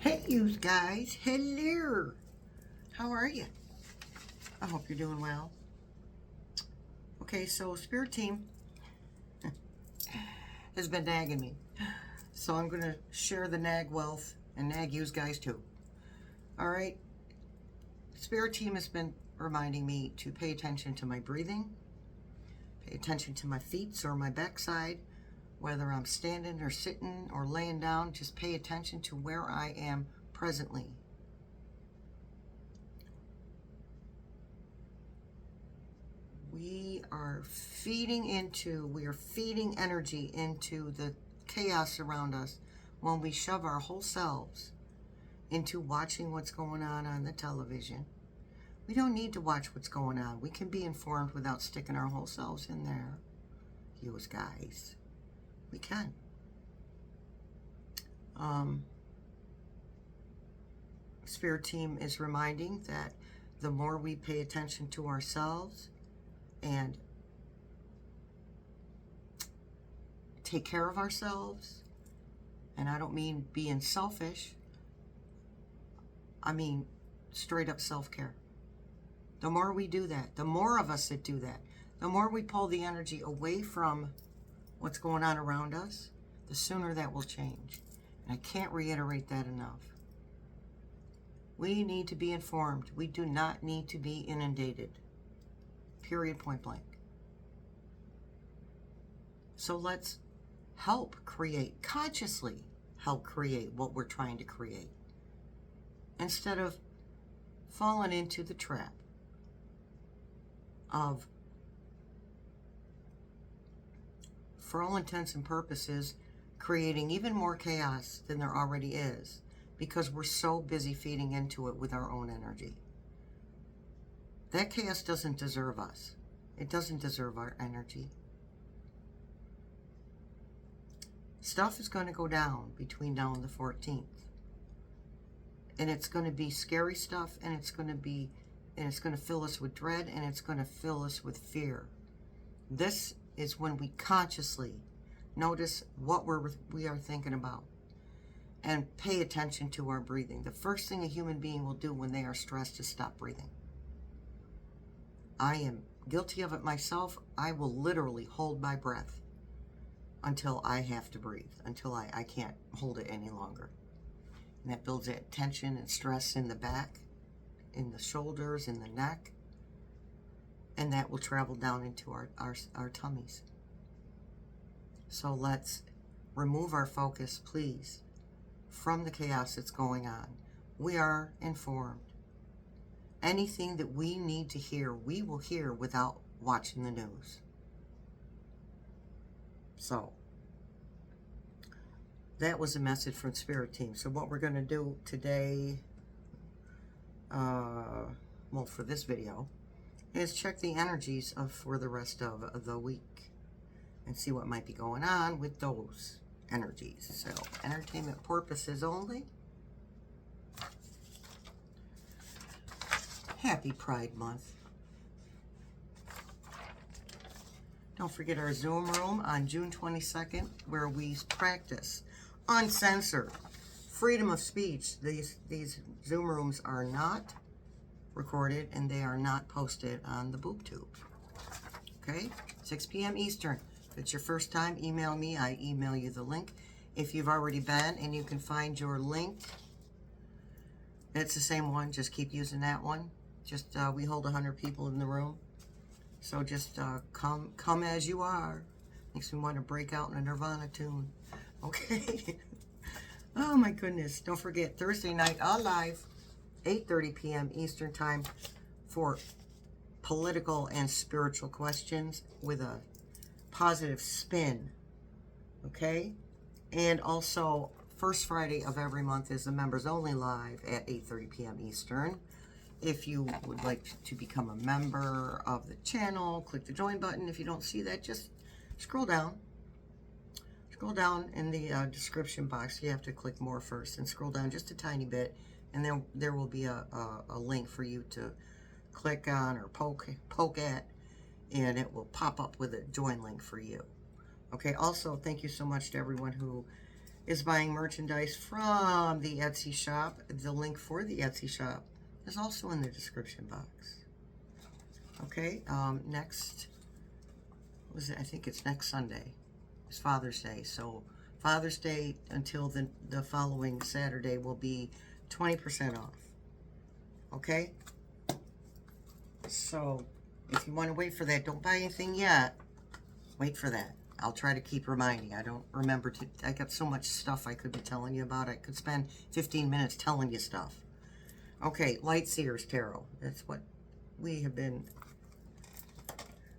Hey, you guys. Hello. How are you? I hope you're doing well. Okay, so Spirit Team has been nagging me. So I'm going to share the nag wealth and nag you guys too. All right. Spirit Team has been reminding me to pay attention to my breathing, pay attention to my feet or my backside, whether I'm standing or sitting or laying down. Just pay attention to where I am presently. We are feeding energy into the chaos around us when we shove our whole selves into watching what's going on the television. We don't need to watch what's going on. We can be informed without sticking our whole selves in there. You guys, we can. Spirit Team is reminding that the more we pay attention to ourselves and take care of ourselves, and I don't mean being selfish, I mean straight up self-care. The more we do that, the more of us that do that, the more we pull the energy away from what's going on around us, the sooner that will change. And I can't reiterate that enough. We need to be informed. We do not need to be inundated. Period, point blank. So let's help create, consciously help create what we're trying to create, instead of falling into the trap of, for all intents and purposes, creating even more chaos than there already is, because we're so busy feeding into it with our own energy. That chaos doesn't deserve us. It doesn't deserve our energy. Stuff is going to go down between now and the 14th. And it's going to be scary stuff, and it's going to fill us with dread, and it's going to fill us with fear. This is when we consciously notice what we are thinking about and pay attention to our breathing. The first thing a human being will do when they are stressed is stop breathing. I am guilty of it myself. I will literally hold my breath until I have to breathe, until I can't hold it any longer. And that builds that tension and stress in the back, in the shoulders, in the neck, and that will travel down into our tummies. So let's remove our focus, please, from the chaos that's going on. We are informed. Anything that we need to hear, we will hear without watching the news. So that was a message from Spirit Team. So what we're going to do today, well, for this video, is check the energies for the rest of the week and see what might be going on with those energies. So, entertainment purposes only. Happy Pride Month. Don't forget our Zoom room on June 22nd, where we practice uncensored freedom of speech. These Zoom rooms are not recorded, and they are not posted on the BoobTube. Okay? 6 p.m. Eastern. If it's your first time, email me. I email you the link. If you've already been and you can find your link, it's the same one. Just keep using that one. Just we hold 100 people in the room. So just come as you are. Makes me want to break out in a Nirvana tune. Okay? Oh my goodness. Don't forget, Thursday night, live, 8:30 p.m. Eastern Time, for political and spiritual questions with a positive spin. Okay? And also, first Friday of every month is the members only live at 8:30 p.m. Eastern. If you would like to become a member of the channel, click the join button. If you don't see that, just scroll down. Scroll down in the description box. You have to click more first and scroll down just a tiny bit, and then there will be a link for you to click on or poke at, and it will pop up with a join link for you. Okay, also, thank you so much to everyone who is buying merchandise from the Etsy shop. The link for the Etsy shop is also in the description box. Okay, next, was it? I think it's next Sunday. It's Father's Day. So Father's Day until the following Saturday will be 20% off. Okay? So if you want to wait for that, don't buy anything yet. Wait for that. I'll try to keep reminding. I don't remember to. I got so much stuff I could be telling you about. I could spend 15 minutes telling you stuff. Okay, Light Seers Tarot. That's what we have been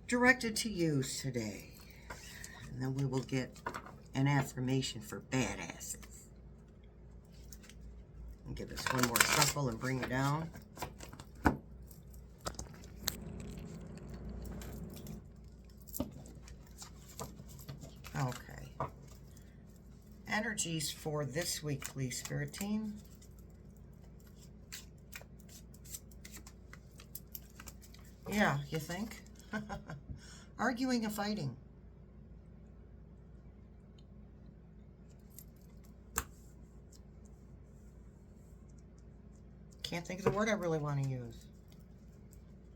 directed to use today. And then we will get an affirmation for badasses. And give this one more shuffle and bring it down. Okay. Energies for this week, please, Spirit Team. Yeah, you think? Arguing and fighting. Can't think of the word I really want to use.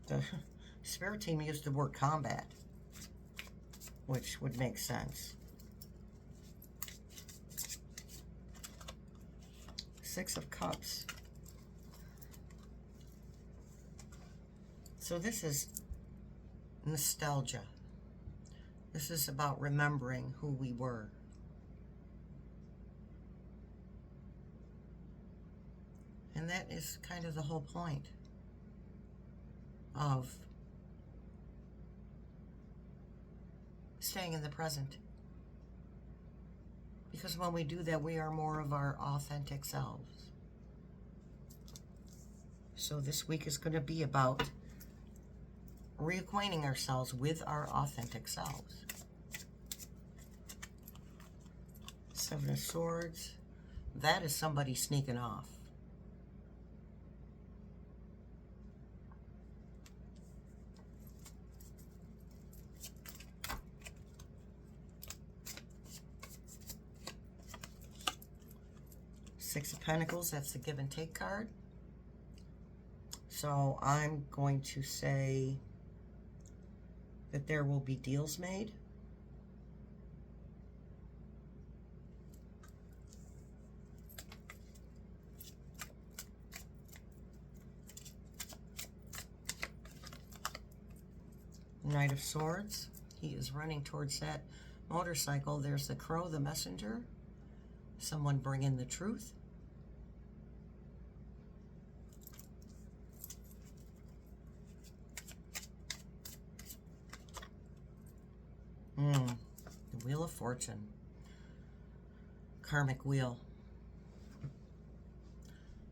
The Spirit Team used the word combat, which would make sense. Six of Cups. So this is nostalgia. This is about remembering who we were. And that is kind of the whole point of staying in the present. Because when we do that, we are more of our authentic selves. So this week is going to be about reacquainting ourselves with our authentic selves. Seven of Swords. That is somebody sneaking off. Six of Pentacles, that's the give and take card. So I'm going to say that there will be deals made. Knight of Swords, he is running towards that motorcycle. There's the Crow, the messenger. Someone bring in the truth. The Wheel of Fortune. Karmic wheel.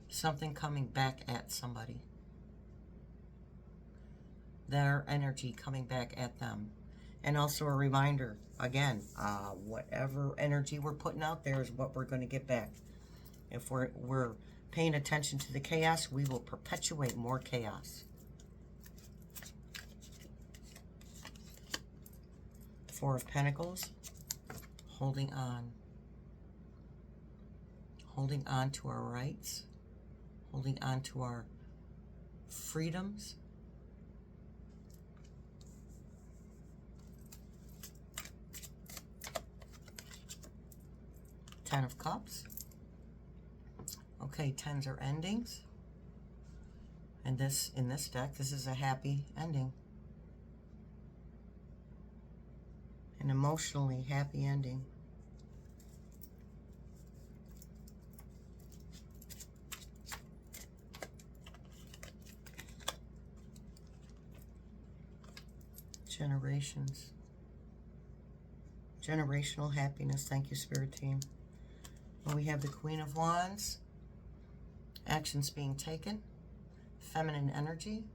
Something coming back at somebody. Their energy coming back at them. And also a reminder, again, whatever energy we're putting out there is what we're going to get back. If we're paying attention to the chaos, we will perpetuate more chaos. Four of Pentacles, holding on. Holding on to our rights, holding on to our freedoms. Ten of Cups. Okay, tens are endings. And this, in this deck, this is a happy ending. An emotionally happy ending. Generations. Generational happiness. Thank you, Spirit Team. And we have the Queen of Wands. Actions being taken. Feminine energy.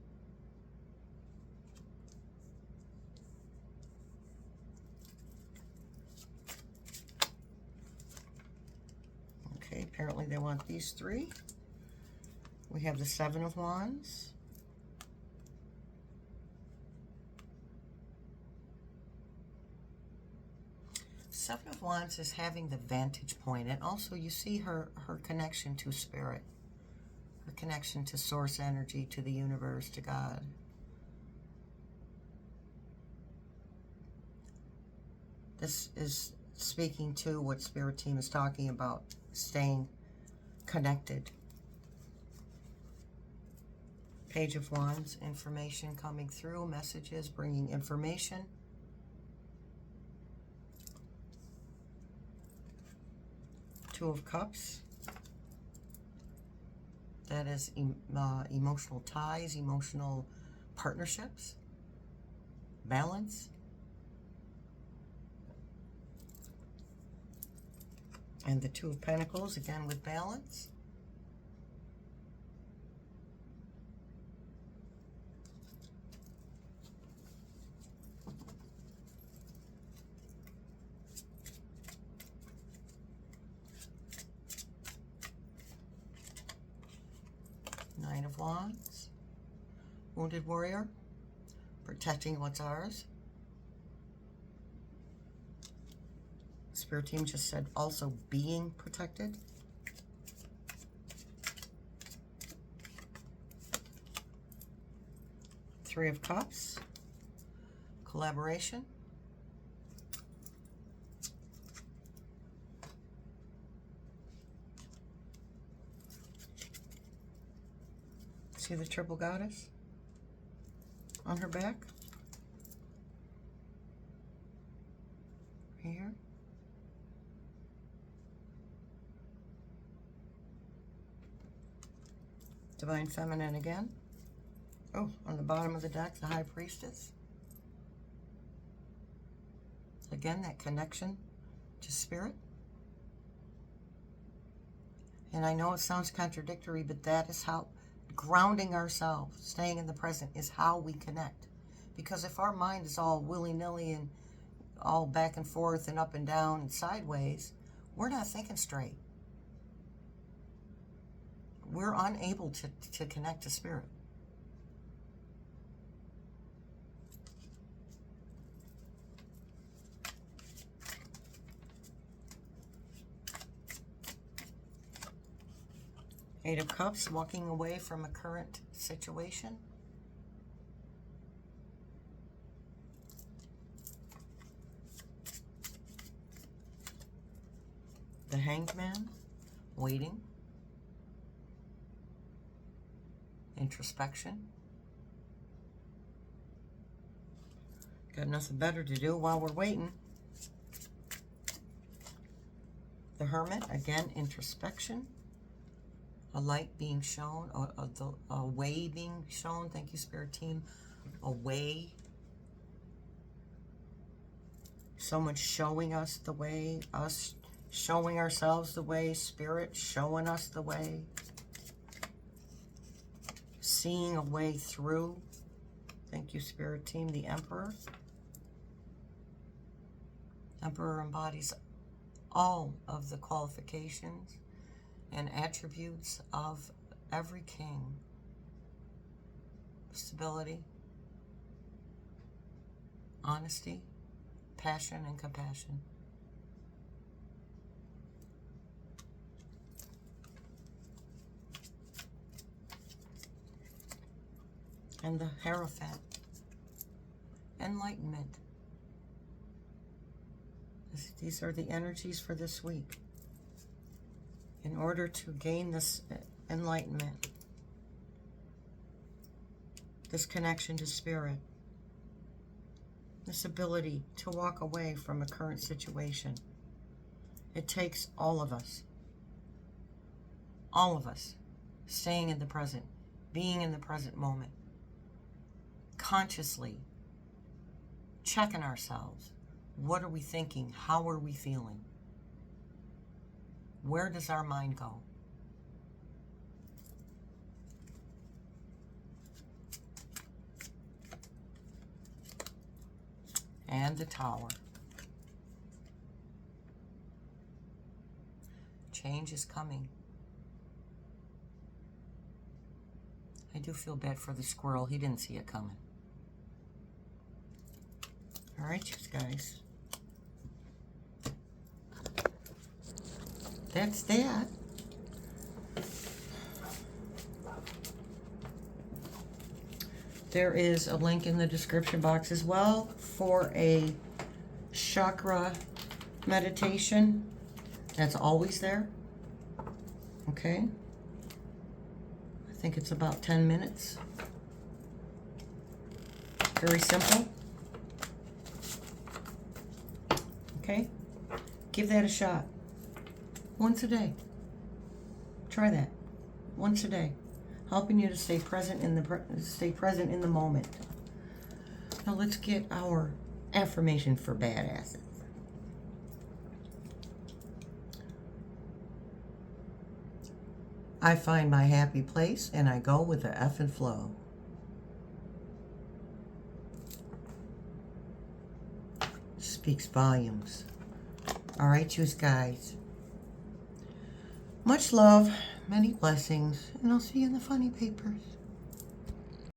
Okay, apparently they want these three. We have the Seven of Wands. Seven of Wands is having the vantage point, and also you see her connection to spirit, her connection to source energy, to the universe, to God. This is speaking to what Spirit Team is talking about, staying connected. Page of Wands, information coming through, messages, bringing information. Two of Cups. That is emotional ties, emotional partnerships, balance. And the Two of Pentacles, again with balance. Nine of Wands. Wounded Warrior, protecting what's ours. Spirit Team just said also being protected. Three of Cups. Collaboration. See the triple goddess on her back? Here. Divine Feminine again. Oh, on the bottom of the deck, the High Priestess. Again, that connection to spirit. And I know it sounds contradictory, but that is how grounding ourselves, staying in the present, is how we connect. Because if our mind is all willy-nilly and all back and forth and up and down and sideways, we're not thinking straight. We're unable to connect to spirit. Eight of Cups, walking away from a current situation. The Hanged Man, waiting. Introspection. Got nothing better to do while we're waiting. The Hermit, again, introspection. A light being shown, a way being shown. Thank you, Spirit Team. A way. Someone showing us the way, us showing ourselves the way, Spirit showing us the way. Seeing a way through. Thank you, Spirit Team. The Emperor. Emperor embodies all of the qualifications and attributes of every king. Stability, honesty, passion, and compassion. And the Hierophant, enlightenment. These are the energies for this week. In order to gain this enlightenment, this connection to spirit, this ability to walk away from a current situation, it takes all of us staying in the present, being in the present moment, consciously checking ourselves. What are we thinking? How are we feeling? Where does our mind go? And the Tower. Change is coming. I do feel bad for the squirrel. He didn't see it coming. All right, you guys. that's that. There is a link in the description box as well for a chakra meditation. That's always there. Okay. I think it's about 10 minutes. Very simple. Okay. Give that a shot. Once a day. Try that. Once a day. Helping you to stay present in the moment. Now let's get our affirmation for badasses. I find my happy place and I go with the effing flow. Speaks volumes. All right, you guys. Much love, many blessings, and I'll see you in the funny papers.